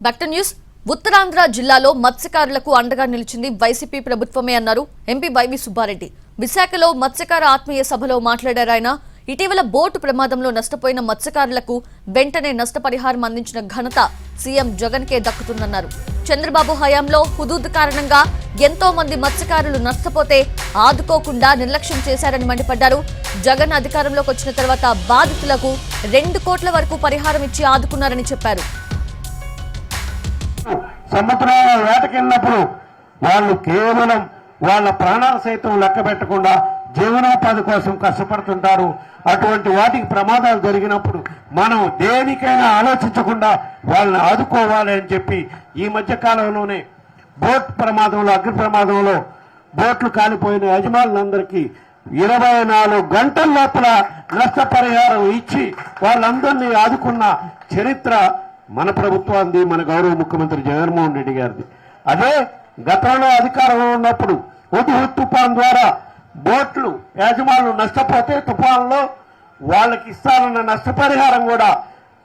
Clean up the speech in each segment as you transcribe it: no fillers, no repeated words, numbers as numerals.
Doctor news Uttarandhra జిల్లాలో మత్స్యకారులకు అండగా నిలిచింది వైసీపీ ప్రభుత్వమే అన్నారు ఎంపీ వైవి సుబ్బారెడ్డి. విశాఖలో మత్స్యకార ఆత్మీయ సభలో మాట్లాడారు ఆయన. ఇటీవల బోటు ప్రమాదంలో నష్టపోయిన మత్స్యకారులకు వెంటనే నష్టపరిహారం అందించిన ఘనత సీఎం జగన్ కే దక్కుతుందన్నారు. చంద్రబాబు హయాంలో హుదూద్ కారణంగా ఎంతో మంది మత్స్యకారులు నష్టపోతే ఆదుకోకుండా నిర్లక్ష్యం చేశారని మండిపడ్డారు. జగన్ అధికారంలోకి వచ్చిన తర్వాత బాధితులకు 2 కోట్ల వరకు పరిహారం ఇచ్చి ఆదుకున్నారని చెప్పారు. సముద్రంలో వేటకెళ్ళినప్పుడు వాళ్ళు కేవలం వాళ్ళ ప్రాణాలు సైతం లెక్క పెట్టకుండా జీవనోపాధి కోసం కష్టపడుతుంటారు. అటువంటి వాటికి ప్రమాదాలు జరిగినప్పుడు మనం దేనికైనా ఆలోచించకుండా వాళ్ళని ఆదుకోవాలి అని చెప్పి ఈ మధ్య కాలంలోనే బోట్ ప్రమాదంలో అగ్ని ప్రమాదంలో బోట్లు కాలిపోయిన యజమానులందరికీ 24 గంటల లోపల నష్టపరిహారం ఇచ్చి వాళ్ళందరినీ ఆదుకున్న చరిత్ర మన ప్రభుత్వాన్ని, మన గౌరవ ముఖ్యమంత్రి జగన్మోహన్ రెడ్డి గారిది. అదే గతంలో అధికారంలో ఉన్నప్పుడు హుదూద్ తుఫాన్ ద్వారా బోట్లు యజమానులు నష్టపోతే తుఫాన్లో వాళ్ళకి ఇస్తారన్న నష్టపరిహారం కూడా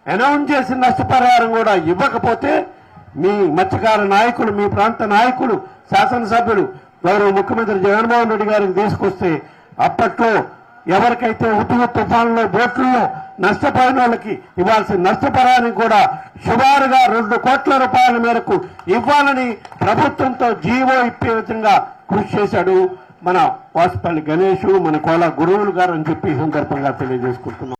అనౌన్స్ చేసిన నష్టపరిహారం కూడా ఇవ్వకపోతే మీ మత్స్యకార నాయకులు, మీ ప్రాంత నాయకులు, శాసనసభ్యులు గౌరవ ముఖ్యమంత్రి జగన్మోహన్ రెడ్డి గారికి తీసుకొస్తే అప్పట్లో ఎవరికైతే హుదూద్ తుఫాన్లో బోట్లలో నష్టపోయిన వాళ్ళకి ఇవ్వాల్సిన నష్టపరిహారం కూడా సుమారుగా 2 కోట్ల రూపాయల మేరకు ఇవ్వాలని ప్రభుత్వంతో జీవో ఇప్పే విధంగా కృషి చేశాడు మన వాసుపల్లి గణేష్, మన కోలా గురువులు గారు అని చెప్పి ఈ సందర్భంగా తెలియజేసుకుంటున్నాం.